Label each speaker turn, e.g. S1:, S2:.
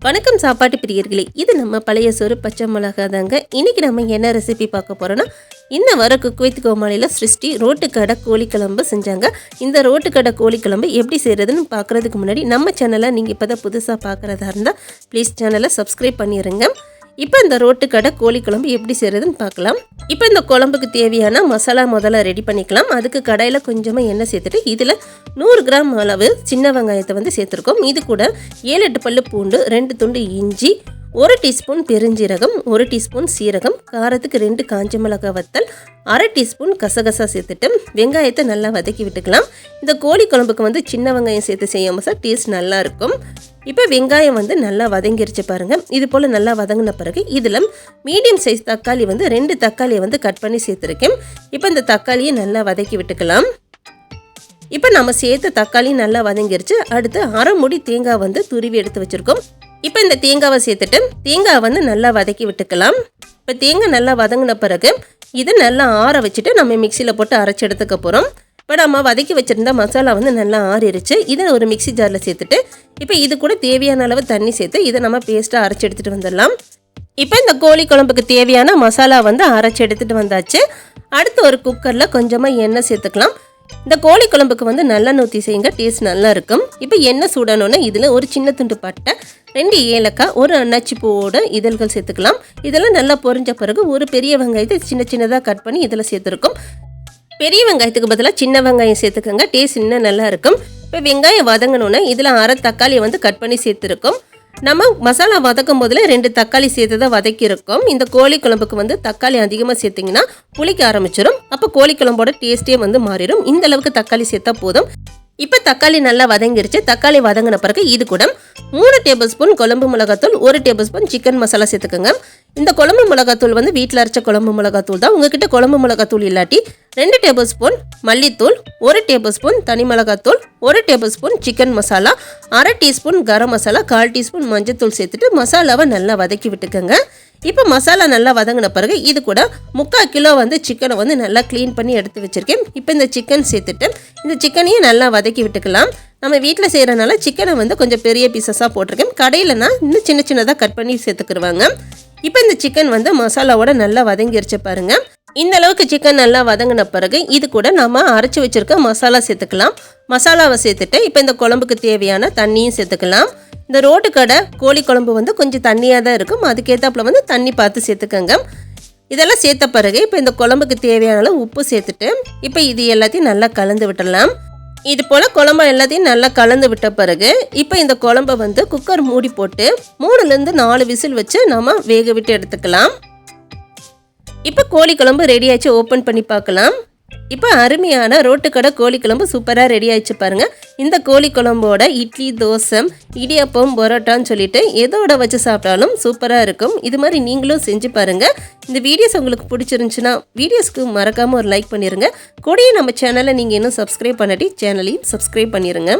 S1: வணக்கம் சாப்பாட்டு பிரியர்களே, இது நம்ம பழைய சோறு பச்சை தாங்க. இன்றைக்கி நம்ம என்ன ரெசிபி பார்க்க போகிறோன்னா, இந்த வர குக் வித் கோமாளியில் சிருஷ்டி ரோட்டு கடை கோழிக்குழம்பு செஞ்சாங்க. இந்த ரோட்டு கடை கோழிக்குழம்பு எப்படி செய்கிறதுன்னு பார்க்குறதுக்கு முன்னாடி நம்ம சேனலை நீங்கள் இப்போ தான் புதுசாக பார்க்குறதா இருந்தால் ப்ளீஸ் சேனலை சப்ஸ்கிரைப் பண்ணிடுங்க. இப்போ இந்த ரோட்டு கடை கோழிக்குழம்பு எப்படி செய்கிறதுன்னு பார்க்கலாம். இப்போ இந்த குழம்புக்கு தேவையான மசாலா முதல்ல ரெடி பண்ணிக்கலாம். அதுக்கு கடாயில் கொஞ்சமாக எண்ணெய் சேர்த்துட்டு இதில் 100 கிராம் அளவு சின்ன வெங்காயத்தை சேர்த்துருக்கோம். இது கூட 7-8 பல்லு பூண்டு, 2 துண்டு இஞ்சி, 1 டீஸ்பூன் பெருஞ்சீரகம், 1 டீஸ்பூன் சீரகம், காரத்துக்கு 2 காஞ்ச மிளகாய் வத்தல், 1/2 டீஸ்பூன் கசகசா சேர்த்துட்டு வெங்காயத்தை நல்லா வதக்கி விட்டுக்கலாம். இந்த கோழி குழம்புக்கு சின்ன வெங்காயம் சேர்த்து செய்யாமல் சார் டேஸ்ட் நல்லா இருக்கும். இப்போ வெங்காயம் நல்லா வதங்கிருச்சு பாருங்கள். இது போல் நல்லா வதங்கின பிறகு இதில் மீடியம் சைஸ் தக்காளி 2 தக்காளியை கட் பண்ணி சேர்த்துருக்கேன். இப்போ இந்த தக்காளியை நல்லா வதக்கி விட்டுக்கலாம். இப்போ நம்ம சேர்த்த தக்காளி நல்லா வதங்கிருச்சு. அடுத்து 1/2 மூடி தேங்காய் துருவி எடுத்து வச்சுருக்கோம். இப்போ இந்த தேங்காவை சேர்த்துட்டு தேங்காய் நல்லா வதக்கி விட்டுக்கலாம். இப்போ தேங்காய் நல்லா வதங்கின பிறகு இதை நல்லா ஆற வச்சுட்டு நம்ம மிக்சியில் போட்டு அரைச்சி எடுத்துக்க போகிறோம். இப்போ நம்ம வதக்கி வச்சுருந்த மசாலா நல்லா ஆறிடுச்சு. இதை ஒரு மிக்சி ஜாரில் சேர்த்துட்டு இப்போ இது கூட தேவையான அளவு தண்ணி சேர்த்து இதை நம்ம பேஸ்ட்டாக அரைச்சி எடுத்துகிட்டு வந்துடலாம். இப்போ இந்த கோழி குழம்புக்கு தேவையான மசாலா அரைச்சி எடுத்துகிட்டு வந்தாச்சு. அடுத்து ஒரு குக்கரில் கொஞ்சமாக எண்ணெய் சேர்த்துக்கலாம். இந்த கோழி குழம்புக்கு நல்லெண்ணெய் ஊற்றி செய்யுங்க, டேஸ்ட் நல்லா இருக்கும். இப்போ எண்ணெய் சூடணுன்னா இதில் ஒரு சின்ன துண்டு பட்டை, 2 ஏலக்காய், 1 அன்னாச்சி பூவோட இதழ்கள் சேர்த்துக்கலாம். இதெல்லாம் நல்லா பொரிஞ்ச பிறகு ஒரு பெரிய வெங்காயத்தை சின்ன சின்னதாக கட் பண்ணி இதில் சேர்த்துருக்கோம். பெரிய வெங்காயத்துக்கு பதிலாக சின்ன வெங்காயம் சேர்த்துக்கோங்க, டேஸ்ட் இன்னும் நல்லா இருக்கும். இப்போ வெங்காயம் வதங்கணுன்னா இதில் 1/2 தக்காளியை கட் பண்ணி சேர்த்துருக்கோம். நம்ம மசாலா வதக்கும் போதில் 2 தக்காளி சேர்த்து தான் வதக்கியிருக்கோம். இந்த கோழி குழம்புக்கு தக்காளி அதிகமாக சேர்த்திங்கன்னா புளிக்க ஆரம்பிச்சிடும். அப்போ கோழி குழம்போட டேஸ்ட்டே மாறிடும். இந்த அளவுக்கு தக்காளி சேர்த்தா போதும். இப்போ தக்காளி நல்லா வதங்கிருச்சு. தக்காளி வதங்கின பிறகு இது கூட 3 டேபிள் ஸ்பூன் குழம்பு மிளகாத்தூள், 1 டேபிள் ஸ்பூன் சிக்கன் மசாலா சேர்த்துக்கோங்க. இந்த குழம்பு மிளகாத்தூள் வீட்டில் அரைச்ச குழம்பு மிளகாத்தூள் தான். உங்ககிட்ட குழம்பு மிளகாத்தூள் இல்லாட்டி 2 டேபிள் ஸ்பூன் மல்லித்தூள், 1 டேபிள் ஸ்பூன் தனி மிளகாத்தூள், 1 tablespoon chicken masala, 1/2 teaspoon garam masala, 1/4 teaspoon மஞ்சத்தூள் சேர்த்துட்டு மசாலாவை நல்லா வதக்கி விட்டுக்கோங்க. இப்போ மசாலா நல்லா வதங்கின பிறகு இது கூட 3/4 கிலோ சிக்கனை நல்லா க்ளீன் பண்ணி எடுத்து வச்சுருக்கேன். இப்போ இந்த சிக்கன் சேர்த்துட்டு இந்த சிக்கனையும் நல்லா வதக்கி விட்டுக்கலாம். நம்ம வீட்டில் செய்கிறனால சிக்கனை கொஞ்சம் பெரிய பீசஸாக போட்டிருக்கேன். கடையிலனா இன்னும் சின்ன சின்னதாக கட் பண்ணி சேர்த்துக்கிடுவாங்க. இப்போ இந்த சிக்கன் மசாலாவோட நல்லா வதங்கிருச்சு பாருங்கள். இந்த அளவுக்கு சிக்கன் நல்லா வதங்கின பிறகு இது கூட நம்ம அரைச்சி வச்சுருக்க மசாலா சேர்த்துக்கலாம். மசாலாவை சேர்த்துட்டு இப்போ இந்த குழம்புக்கு தேவையான தண்ணியும் சேர்த்துக்கலாம். இந்த ரோட்டு கடை கோழி குழம்பு கொஞ்சம் தண்ணியாக தான் இருக்கும். அதுக்கேற்றாப்புல தண்ணி பார்த்து சேர்த்துக்கோங்க. இதெல்லாம் சேர்த்த பிறகு இப்போ இந்த குழம்புக்கு தேவையான அளவு உப்பு சேர்த்துட்டு இப்போ இது எல்லாத்தையும் நல்லா கலந்து விட்டுடலாம். இது போல் குழம்பு எல்லாத்தையும் நல்லா கலந்து விட்ட பிறகு இப்போ இந்த குழம்பை குக்கர் மூடி போட்டு 3லேருந்து 4 விசில் வச்சு நம்ம வேக விட்டு எடுத்துக்கலாம். இப்போ கோழி குழம்பு ரெடி ஆயிடுச்சு. ஓப்பன் பண்ணி பார்க்கலாம். இப்போ அருமையான ரோட்டு கடை கோழி குழம்பு சூப்பராக ரெடி ஆயிடுச்சு பாருங்கள். இந்த கோழி குழம்போட இட்லி, தோசை, இடியாப்பம், பரோட்டான்னு சொல்லிட்டு எதோட வச்சு சாப்பிட்டாலும் சூப்பராக இருக்கும். இது மாதிரி நீங்களும் செஞ்சு பாருங்கள். இந்த வீடியோஸ் உங்களுக்கு பிடிச்சிருந்துச்சுன்னா வீடியோஸ்க்கு மறக்காமல் ஒரு லைக் பண்ணிடுங்க. கூடயே நம்ம சேனலை நீங்கள் இன்னும் சப்ஸ்கிரைப் பண்ணாட்டி சேனலையும் சப்ஸ்கிரைப் பண்ணிடுங்க.